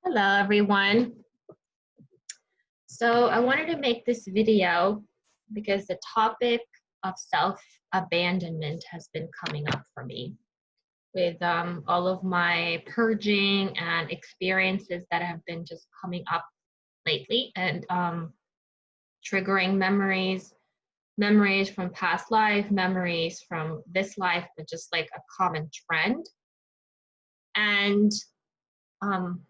Hello, everyone. So I wanted to make this video because the topic of self-abandonment has been coming up for me with all of my purging and experiences that have been just coming up lately and triggering memories from past life, memories from this life, but just like a common trend. And um,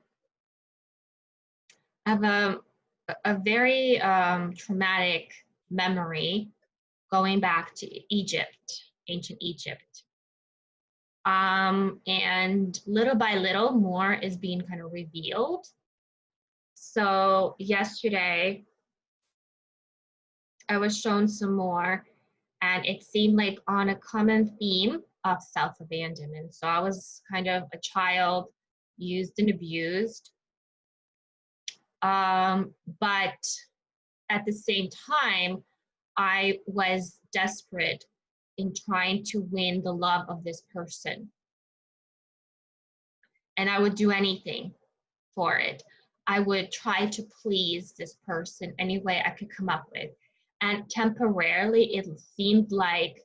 I have a very traumatic memory going back to Egypt, ancient Egypt. And little by little, more is being kind of revealed. So yesterday, I was shown some more, and it seemed like on a common theme of self-abandonment. So I was kind of a child used and abused. But at the same time, I was desperate in trying to win the love of this person. And I would do anything for it. I would try to please this person any way I could come up with. And temporarily, it seemed like,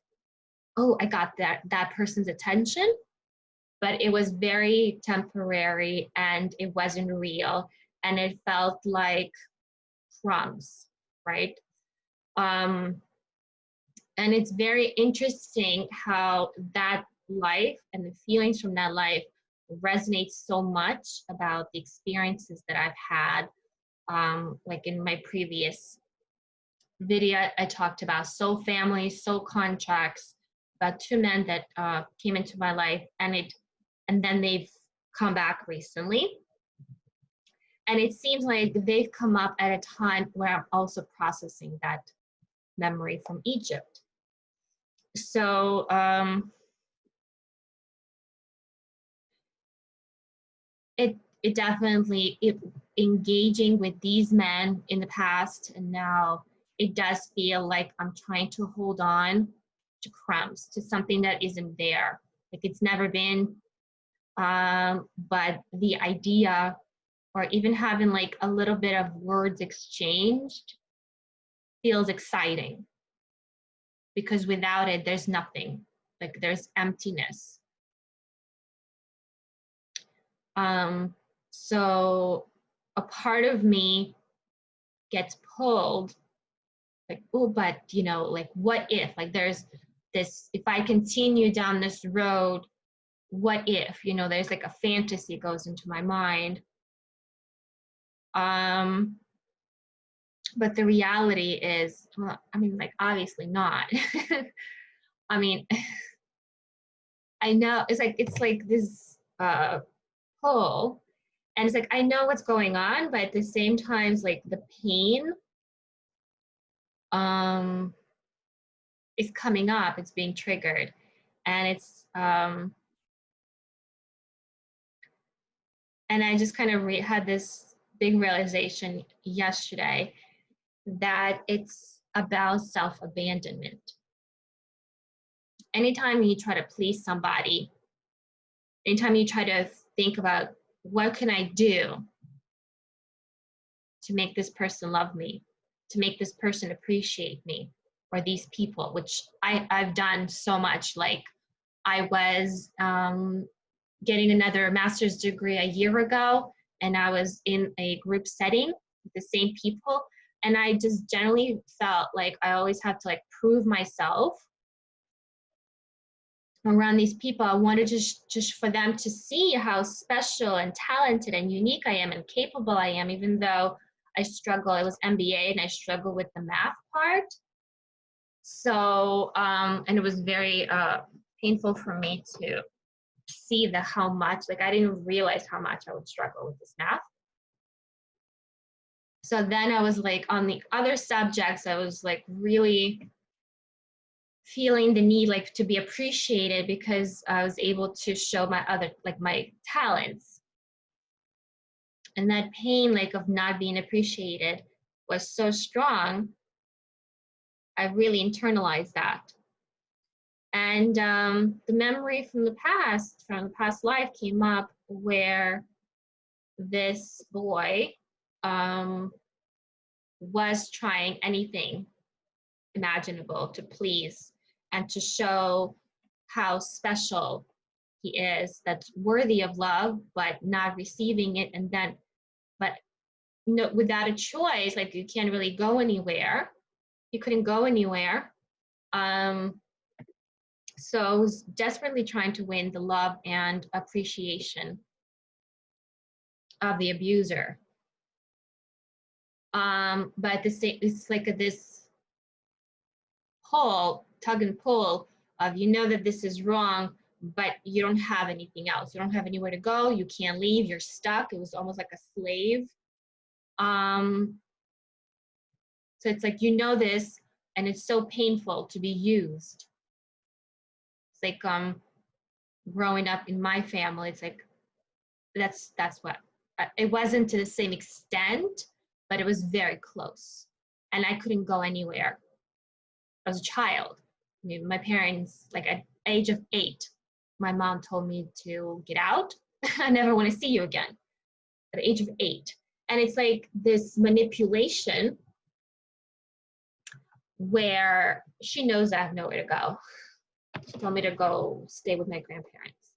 oh, I got that person's attention, but it was very temporary and it wasn't real. And it felt like crumbs, right? Um, And it's very interesting how that life and the feelings from that life resonate so much about the experiences that I've had. Like in my previous video, I talked about soul families, soul contracts, about two men that came into my life, and then they've come back recently. And it seems like they've come up at a time where I'm also processing that memory from Egypt. So it definitely engaging with these men in the past and now, it does feel like I'm trying to hold on to crumbs, to something that isn't there, like it's never been. But the idea, or even having like a little bit of words exchanged, feels exciting, because without it there's nothing, like there's emptiness. So a part of me gets pulled, like, oh, but like, what if, like, there's this, if I continue down this road, what if, there's like a fantasy goes into my mind. Um, but the reality is, well, I mean, like, obviously not. I mean, I know it's like this pull, and it's like I know what's going on, but at the same time, it's like the pain um is coming up, it's being triggered, and it's and I just kind of had this big realization yesterday that it's about self-abandonment. Anytime you try to please somebody, anytime you try to think about what can I do to make this person love me, to make this person appreciate me, or these people, which I've done so much. Like, I was getting another master's degree a year ago, and I was in a group setting with the same people, and I just generally felt like I always had to like prove myself around these people. I wanted just for them to see how special and talented and unique I am and capable I am, even though I struggle. It was MBA and I struggle with the math part. So and it was very painful for me to see the how much, like, I didn't realize how much I would struggle with this math. So then I was like, on the other subjects, I was like really feeling the need, like, to be appreciated, because I was able to show my other, like, my talents. And that pain, like, of not being appreciated was so strong, I really internalized that. And the memory from the past life came up, where this boy was trying anything imaginable to please and to show how special he is, that's worthy of love, but not receiving it. And then, but no, without a choice, like you can't really go anywhere. You couldn't go anywhere. So I was desperately trying to win the love and appreciation of the abuser. But the same, it's like this pull, tug and pull of, you know that this is wrong, but you don't have anything else. You don't have anywhere to go. You can't leave. You're stuck. It was almost like a slave. So it's like, you know this, and it's so painful to be used. It's like growing up in my family, it's like, that's what, it wasn't to the same extent, but it was very close. And I couldn't go anywhere as a child. I mean, my parents, like at age of 8, my mom told me to get out. I never want to see you again at the age of 8. And it's like this manipulation where she knows I have nowhere to go. She told me to go stay with my grandparents,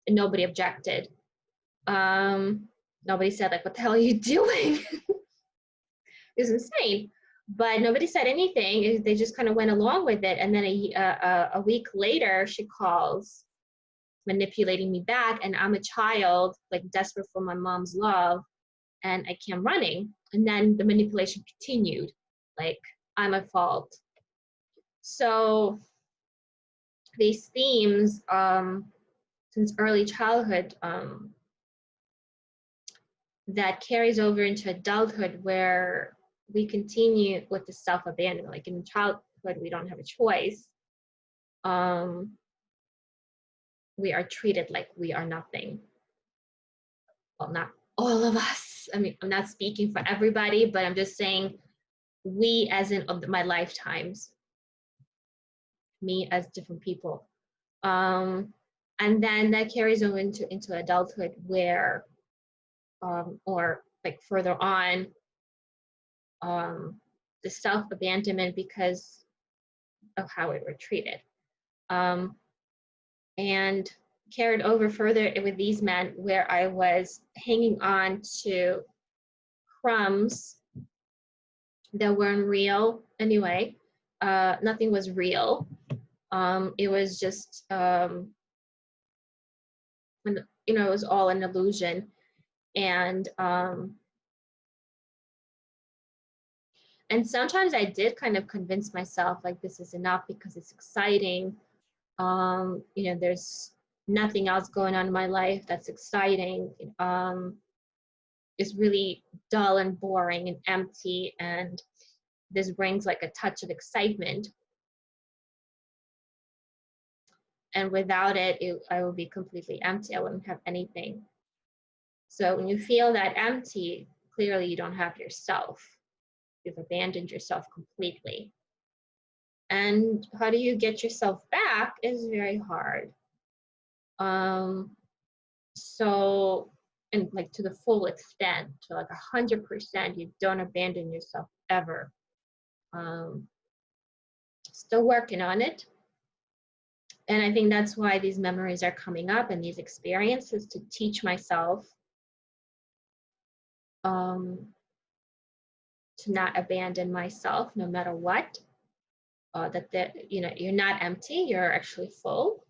and nobody objected. Nobody said like, what the hell are you doing? It was insane, but nobody said anything. They just kind of went along with it. And then a week later, she calls, manipulating me back, and I'm a child, like desperate for my mom's love, and I came running. And then the manipulation continued, like I'm at fault. So these themes, since early childhood, that carries over into adulthood, where we continue with the self-abandonment. Like in childhood, we don't have a choice. We are treated like we are nothing. Well, not all of us. I mean, I'm not speaking for everybody, but I'm just saying we, as in of my lifetimes, me as different people. And then that carries over into adulthood, where, or like further on, the self-abandonment because of how we were treated. And carried over further with these men, where I was hanging on to crumbs that weren't real anyway. Nothing was real. It was just, it was all an illusion. And sometimes I did kind of convince myself like this is enough because it's exciting. There's nothing else going on in my life that's exciting. It's really dull and boring and empty, and this brings like a touch of excitement. And without it, I would be completely empty. I wouldn't have anything. So when you feel that empty, clearly you don't have yourself. You've abandoned yourself completely. And how do you get yourself back is very hard. So, and like to the full extent, to like 100%, you don't abandon yourself ever. Still working on it. And I think that's why these memories are coming up and these experiences, to teach myself to not abandon myself no matter what. That you're not empty, you're actually full.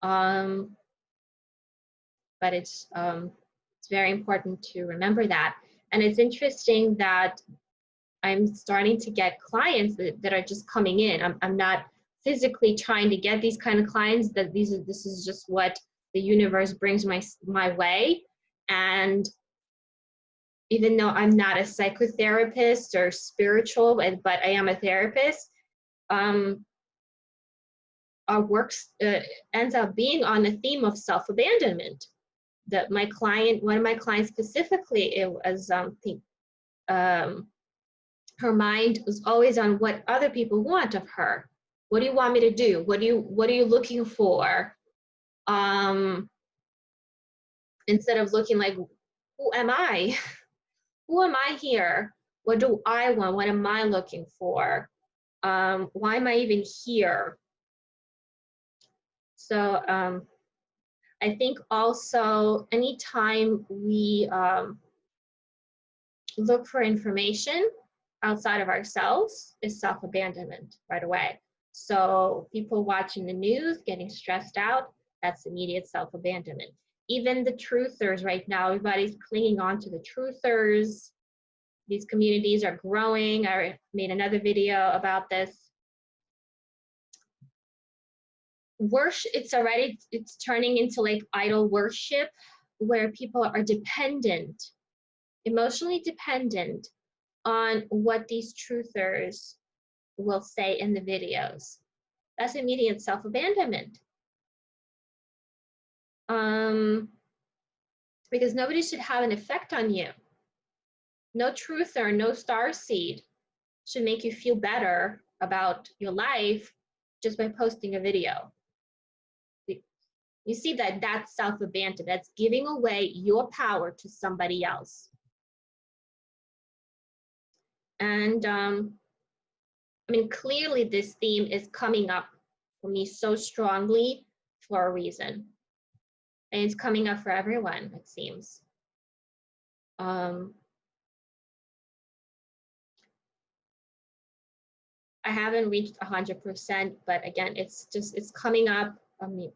But it's very important to remember that. And it's interesting that I'm starting to get clients that are just coming in. I'm not physically trying to get these kind of clients, that this is just what the universe brings my way. And even though I'm not a psychotherapist or spiritual, but I am a therapist, our work ends up being on the theme of self-abandonment. That one of my clients specifically, it was her mind was always on what other people want of her. What do you want me to do? What are you looking for? Instead of looking like, who am I? Who am I here? What do I want? What am I looking for? Why am I even here? So I think also anytime we look for information outside of ourselves is self-abandonment right away. So people watching the news, getting stressed out, that's immediate self-abandonment. Even the truthers right now, everybody's clinging on to the truthers. These communities are growing. I made another video about this. Worship, it's turning into like idol worship where people are dependent, emotionally dependent on what these truthers will say in the videos. That's immediate self-abandonment. Because nobody should have an effect on you. No truther, no starseed should make you feel better about your life just by posting a video. You see that's self-abandonment. That's giving away your power to somebody else. And I mean, clearly this theme is coming up for me so strongly for a reason. And it's coming up for everyone, it seems. I haven't reached 100%, but again, it's coming up. I mean,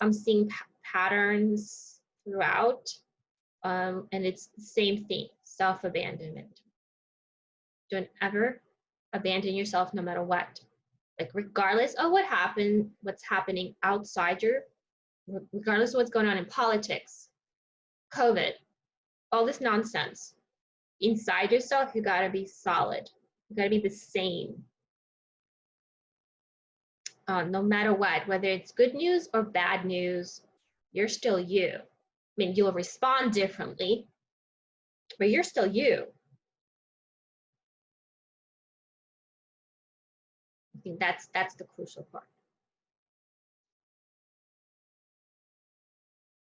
I'm seeing patterns throughout, and it's the same thing, self-abandonment. Don't ever abandon yourself no matter what. Like regardless of what's happening outside regardless of what's going on in politics, COVID, all this nonsense, inside yourself, you gotta be solid. You gotta be the same. No matter what, whether it's good news or bad news, you're still you. I mean, you'll respond differently, but you're still you. I think that's the crucial part.